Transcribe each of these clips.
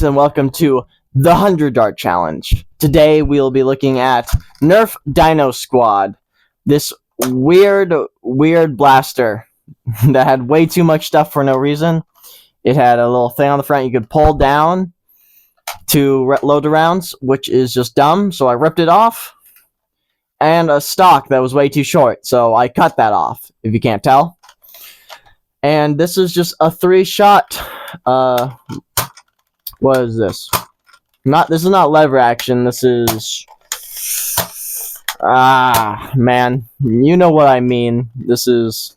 and welcome to the 100 Dart Challenge. Today we'll be looking at Nerf Dino Squad. This weird blaster that had way too much stuff for no reason. It had a little thing on the front you could pull down to load the rounds, which is just dumb, so I ripped it off. And a stock that was way too short, so I cut that off, if you can't tell. And this is just a 3-shot, what is this? This is not lever action, this is... man. You know what I mean. This is...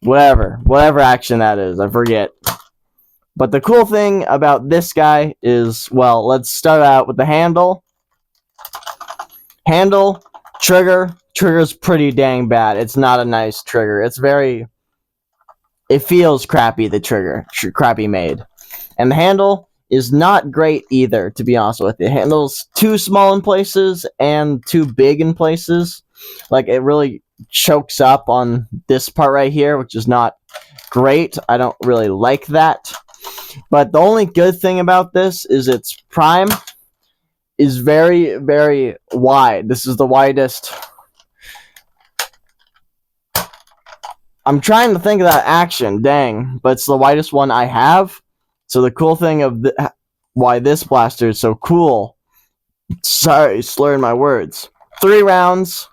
Whatever action that is, I forget. But the cool thing about this guy is, well, let's start out with the handle. Handle, trigger. Trigger's pretty dang bad. It's not a nice trigger. It's very... It feels crappy, the trigger. Crappy made. And the handle is not great either, to be honest with you. The handle's too small in places and too big in places. Like, it really chokes up on this part right here, which is not great. I don't really like that. But the only good thing about this is its prime is very, very wide. This is the widest... I'm trying to think of that action, dang, but it's the widest one I have. So the cool thing of why this blaster is so cool, sorry, slurring my words, 3 rounds,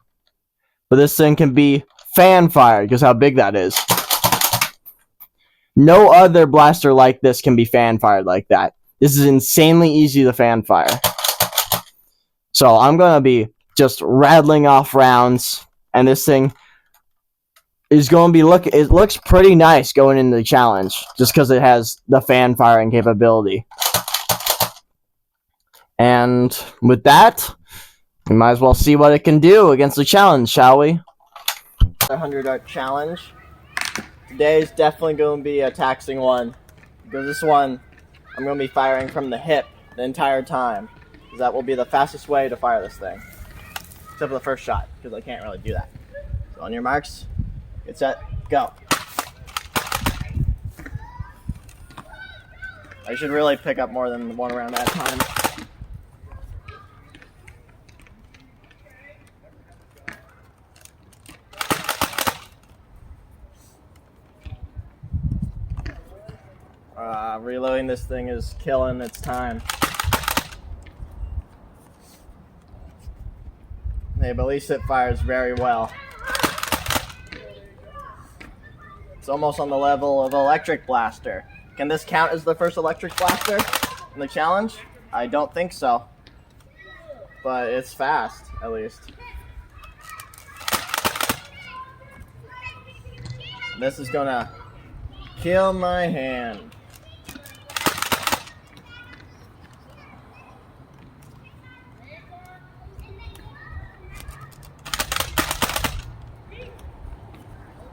but this thing can be fan-fired, because how big that is. No other blaster like this can be fan-fired like that. This is insanely easy to fan-fire. So I'm going to be just rattling off rounds, and this thing... is going to be it looks pretty nice going into the challenge, just because it has the fan firing capability. And with that, we might as well see what it can do against the challenge, shall we? The 100 Dart Challenge. Today is definitely going to be a taxing one, because this one I'm going to be firing from the hip the entire time, because that will be the fastest way to fire this thing. Except for the first shot, because I can't really do that. So on your marks. Get set, go. I should really pick up more than one round at a time. Reloading this thing is killing its time. Hey, but at least it fires very well. It's almost on the level of electric blaster. Can this count as the first electric blaster in the challenge? I don't think so. But it's fast, at least. This is gonna kill my hand.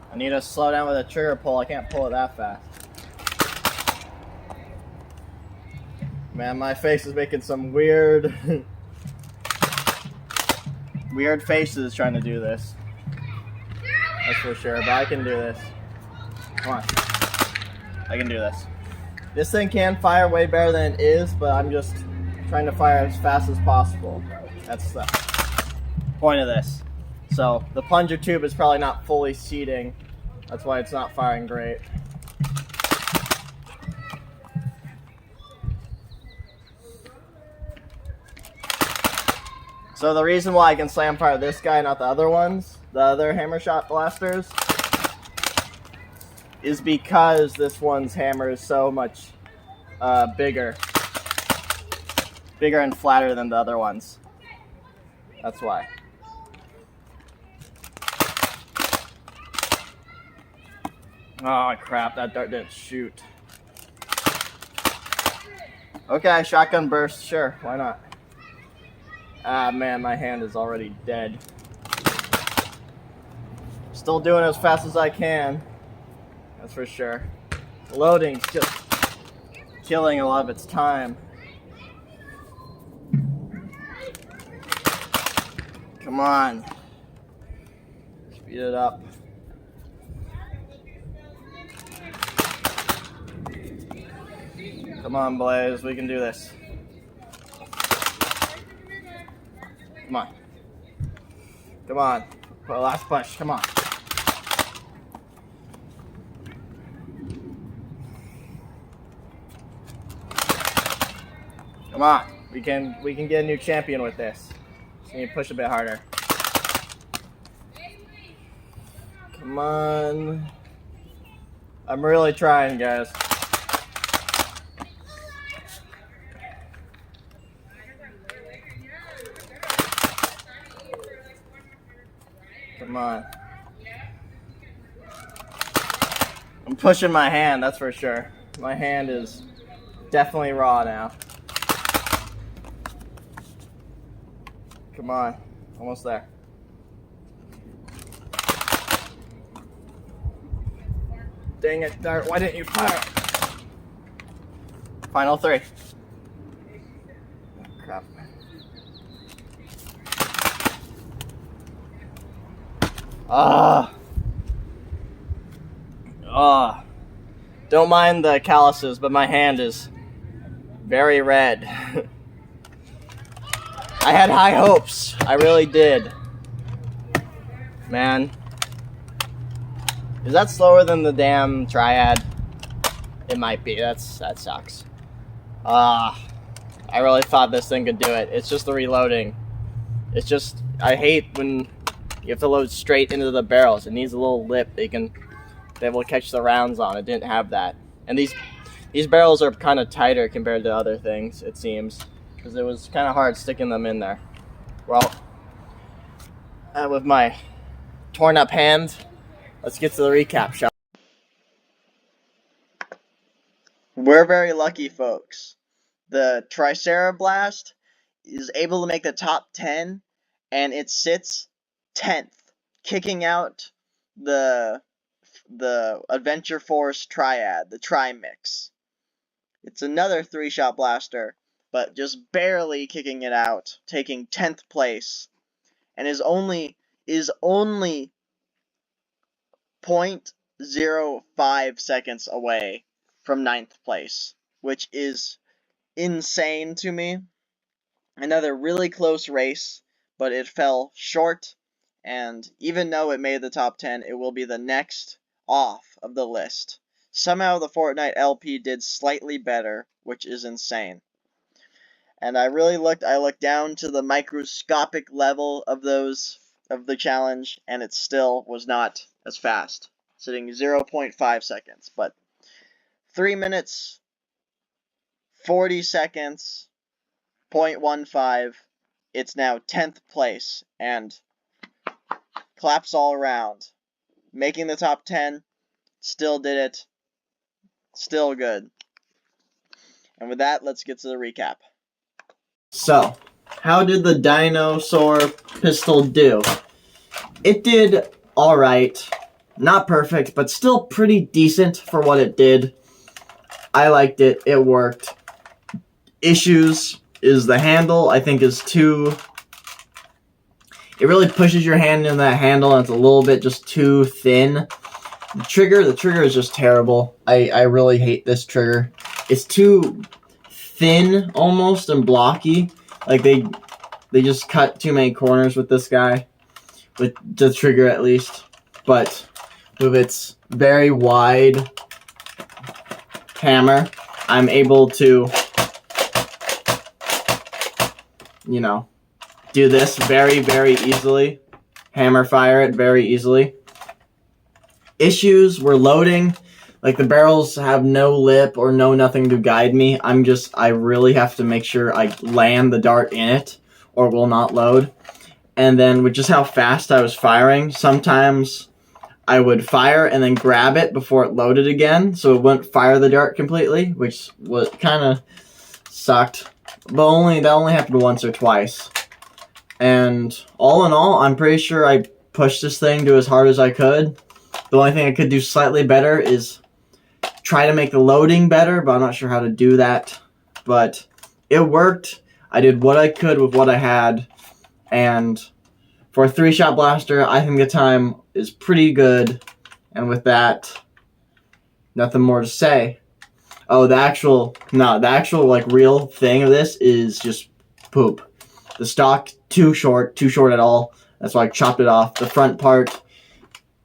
I need to slow down with a trigger pull. I can't pull it that fast. Man, my face is making some weird faces trying to do this. That's for sure, but I can do this. Come on. I can do this. This thing can fire way better than it is, but I'm just trying to fire as fast as possible. That's the point of this. So, the plunger tube is probably not fully seating. That's why it's not firing great. So the reason why I can slam fire this guy, not the other ones, the other hammer shot blasters, is because this one's hammer is so much bigger and flatter than the other ones. That's why. Oh crap, that dart didn't shoot. Okay, shotgun burst, sure, why not? Ah man, my hand is already dead. Still doing as fast as I can, that's for sure. Loading's just killing a lot of its time. Come on. Speed it up. Come on, Blaze. We can do this. Come on. Come on. Last push. Come on. Come on. We can get a new champion with this. Just need to push a bit harder. Come on. I'm really trying, guys. Come on. I'm pushing my hand, that's for sure. My hand is definitely raw now. Come on. Almost there. Dang it, Dart. Why didn't you fire? Final 3. Oh, crap. Don't mind the calluses, but my hand is very red. I had high hopes. I really did. Man. Is that slower than the damn triad? It might be. That sucks. I really thought this thing could do it. It's just the reloading. It's just, I hate when you have to load straight into the barrels. It needs a little lip they will catch the rounds on. It didn't have that. And these barrels are kind of tighter compared to other things, it seems, because it was kind of hard sticking them in there. Well, with my torn up hand, let's get to the recap, shall we? We're very lucky, folks. The Tricerablast is able to make the top 10, and it sits 10th, kicking out the Adventure Force Triad, the Trimix. It's another 3-shot blaster, but just barely kicking it out, taking 10th place, and is only 0.05 seconds away from 9th place, which is insane to me. Another really close race, but it fell short, and even though it made the top 10, it will be the next off of the list. Somehow the Fortnite LP did slightly better, which is insane. And I looked down to the microscopic level of the challenge, and it still was not as fast, sitting 0.5 seconds, but 3 minutes, 40 seconds, 0.15, it's now 10th place, and claps all around. Making the top 10, still did it, still good. And with that, let's get to the recap. So, how did the dinosaur pistol do? It did alright. Not perfect, but still pretty decent for what it did. I liked it. It worked. Issues is the handle, I think, is too... It really pushes your hand in that handle, and it's a little bit just too thin. The trigger is just terrible. I really hate this trigger. It's too thin, almost, and blocky. Like, they just cut too many corners with this guy. With the trigger, at least. But with its very wide hammer, I'm able to, you know, do this very, very easily. Hammer fire it very easily. Issues were loading. Like, the barrels have no lip or no nothing to guide me. I really have to make sure I land the dart in it, or it will not load. And then with just how fast I was firing, sometimes I would fire and then grab it before it loaded again, so it wouldn't fire the dart completely, which was kind of sucked. But that only happened once or twice. And all in all, I'm pretty sure I pushed this thing to as hard as I could. The only thing I could do slightly better is try to make the loading better, but I'm not sure how to do that. But it worked. I did what I could with what I had. And for a 3-shot blaster, I think the time is pretty good. And with that, nothing more to say. Oh, the actual like real thing of this is just poop. The stock too short at all. That's why I chopped it off. The front part,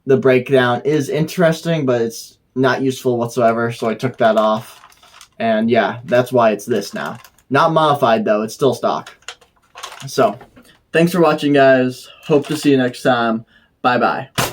the breakdown is interesting, but it's not useful whatsoever, so I took that off. And yeah, that's why it's this now. Not modified though, it's still stock. So, thanks for watching, guys. Hope to see you next time. Bye-bye.